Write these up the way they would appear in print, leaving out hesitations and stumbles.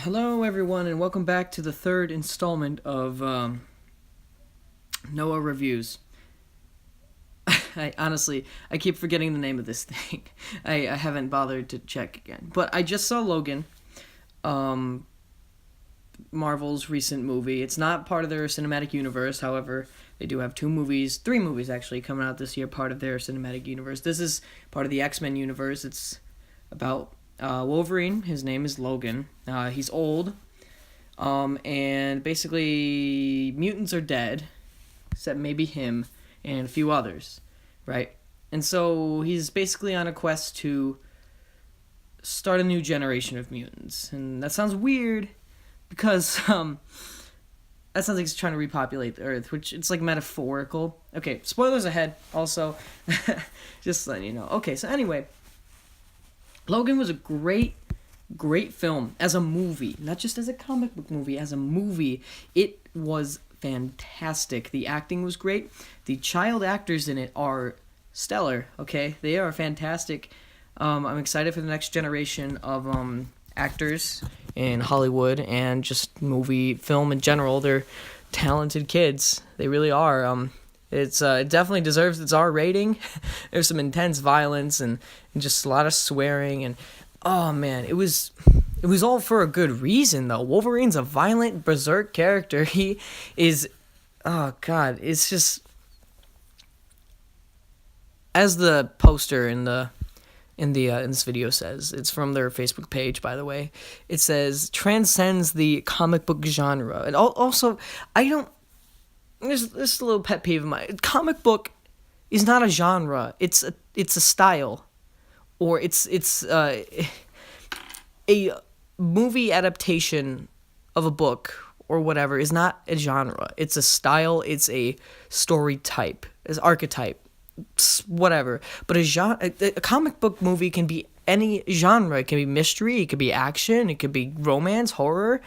Hello, everyone, and welcome back to the third installment of Noah Reviews. I keep forgetting the name of this thing. I haven't bothered to check again. But I just saw Logan, Marvel's recent movie. It's not part of their cinematic universe, however, they do have three movies actually, coming out this year, part of their cinematic universe. This is part of the X-Men universe. It's about Wolverine. His name is Logan. He's old. And basically, mutants are dead, except maybe him and a few others, right? And so he's basically on a quest to start a new generation of mutants. And that sounds weird because that sounds like he's trying to repopulate the Earth, which it's like metaphorical. Okay, spoilers ahead. Also, just letting you know. Okay, so anyway, Logan was a great film as a movie, not just as a comic book movie, as a movie. It was fantastic. The acting was great. The child actors in it are stellar, okay? They are fantastic. I'm excited for the next generation of actors in Hollywood and just film in general. They're talented kids. They really are. It definitely deserves its R rating. There's some intense violence and just a lot of swearing, and oh man, it was all for a good reason though. Wolverine's a violent berserk character. He is, oh god, it's just, as the poster in this video says, it's from their Facebook page, by the way. It says transcends the comic book genre, and also There's a little pet peeve of mine. Comic book is not a genre. It's a style, or it's a movie adaptation of a book or whatever is not a genre. It's a style. It's a story type. It's archetype. Whatever. But a comic book movie can be any genre. It can be mystery. It could be action. It could be romance, horror,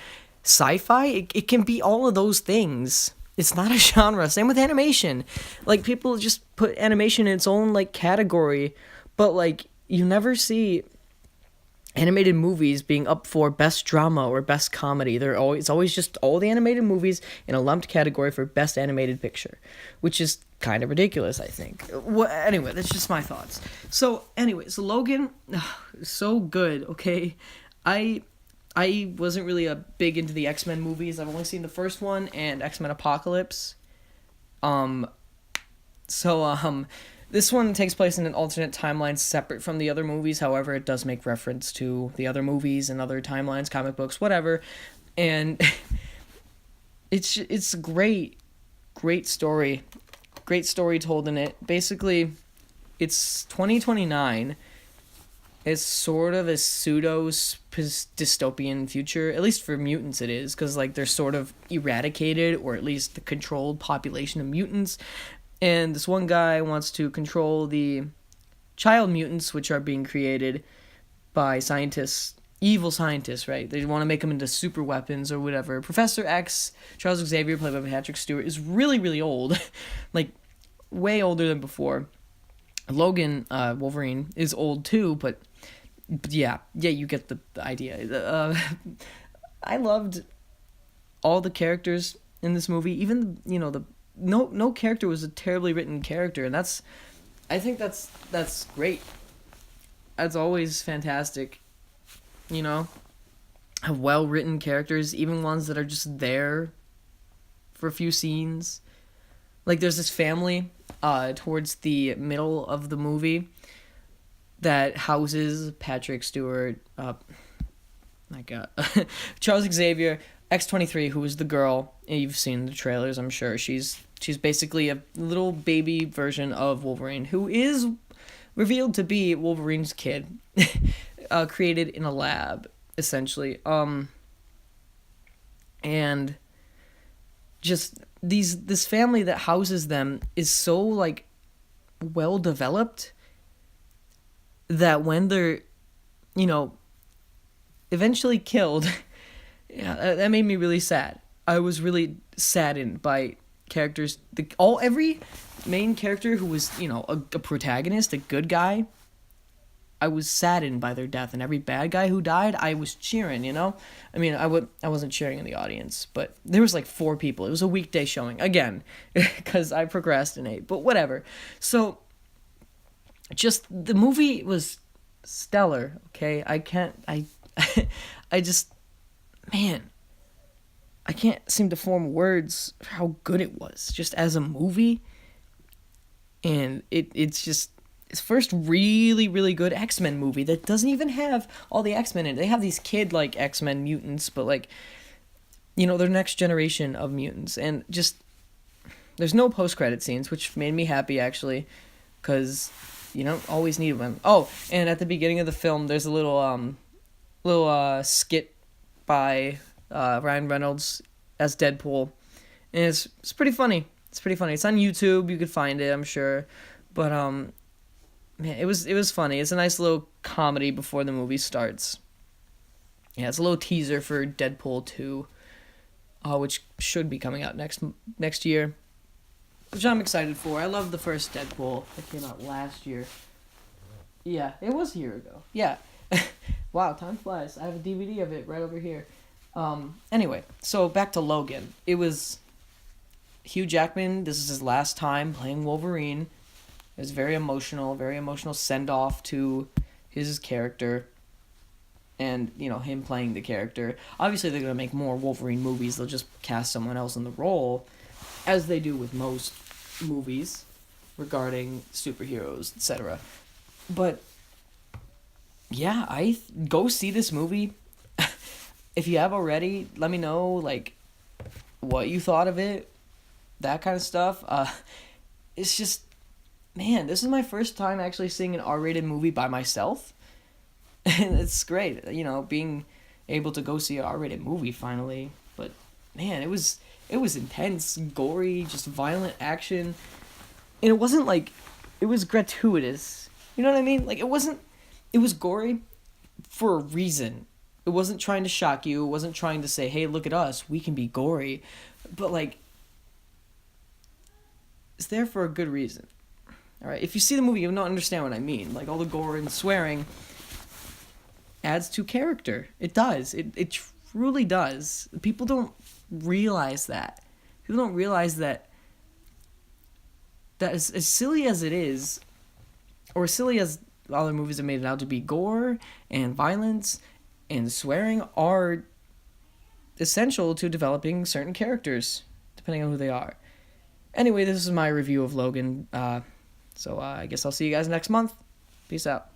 sci-fi. It can be all of those things. It's not a genre. Same with animation. Like, people just put animation in its own, like, category. But, like, you never see animated movies being up for best drama or best comedy. It's always just all the animated movies in a lumped category for best animated picture, which is kind of ridiculous, I think. Anyway, that's just my thoughts. So, Logan, so good, okay? I wasn't really big into the X-Men movies. I've only seen the first one and X-Men Apocalypse. This one takes place in an alternate timeline separate from the other movies. However, it does make reference to the other movies and other timelines, comic books, whatever. And it's great story. Great story told in it. Basically, it's 2029. It's sort of a pseudo dystopian future, at least for mutants it is, because like they're sort of eradicated, or at least the controlled population of mutants, and this one guy wants to control the child mutants, which are being created by evil scientists, right? They want to make them into super weapons or whatever. Professor X, Charles Xavier, played by Patrick Stewart, is really, really old, like way older than before. Logan, Wolverine, is old too, but yeah, you get the idea. I loved all the characters in this movie. Even no character was a terribly written character, and I think that's great. That's always fantastic. Have well written characters, even ones that are just there for a few scenes. Like, there's this family towards the middle of the movie that houses Patrick Stewart, Charles Xavier, X-23, who is the girl. You've seen the trailers, I'm sure. She's basically a little baby version of Wolverine, who is revealed to be Wolverine's kid, created in a lab, essentially. And just this family that houses them is so, like, well developed that when they're eventually killed, yeah, that made me really sad. I was really saddened by characters. Every main character who was a protagonist, a good guy, I was saddened by their death, and every bad guy who died, I was cheering, you know? I mean, I wasn't cheering in the audience, but there was like 4 people. It was a weekday showing, again, because I procrastinate, but whatever. So, just, the movie was stellar, okay? I just, man, I can't seem to form words for how good it was, just as a movie, and it's just, it's first really, really good X-Men movie that doesn't even have all the X-Men in it. They have these kid, like, X-Men mutants, but, like, you know, they're next generation of mutants. And just, there's no post-credit scenes, which made me happy, actually, because you don't always need them. Oh, and at the beginning of the film, there's a little skit by Ryan Reynolds as Deadpool. And it's pretty funny. It's pretty funny. It's on YouTube. You could find it, I'm sure. But, man, it was funny. It's a nice little comedy before the movie starts. Yeah, it's a little teaser for Deadpool 2, which should be coming out next year, which I'm excited for. I love the first Deadpool that came out last year. Yeah, it was a year ago. Yeah. Wow, time flies. I have a DVD of it right over here. Anyway, so back to Logan. It was Hugh Jackman. This is his last time playing Wolverine. It was very emotional send-off to his character and, you know, him playing the character. Obviously, they're going to make more Wolverine movies. They'll just cast someone else in the role, as they do with most movies regarding superheroes, etc. But, yeah, go see this movie. If you have already, let me know, like, what you thought of it, that kind of stuff. It's just, man, this is my first time actually seeing an R-rated movie by myself. And it's great, you know, being able to go see an R-rated movie finally. But, man, it was intense, gory, just violent action. And it wasn't like, it was gratuitous. You know what I mean? Like, it was gory for a reason. It wasn't trying to shock you. It wasn't trying to say, hey, look at us, we can be gory. But, like, it's there for a good reason. Alright, if you see the movie, you'll not understand what I mean. Like, all the gore and swearing adds to character. It does. It truly does. People don't realize that. People don't realize that as silly as it is, or as silly as other movies have made it out to be, gore and violence and swearing are essential to developing certain characters, depending on who they are. Anyway, this is my review of Logan. So I guess I'll see you guys next month. Peace out.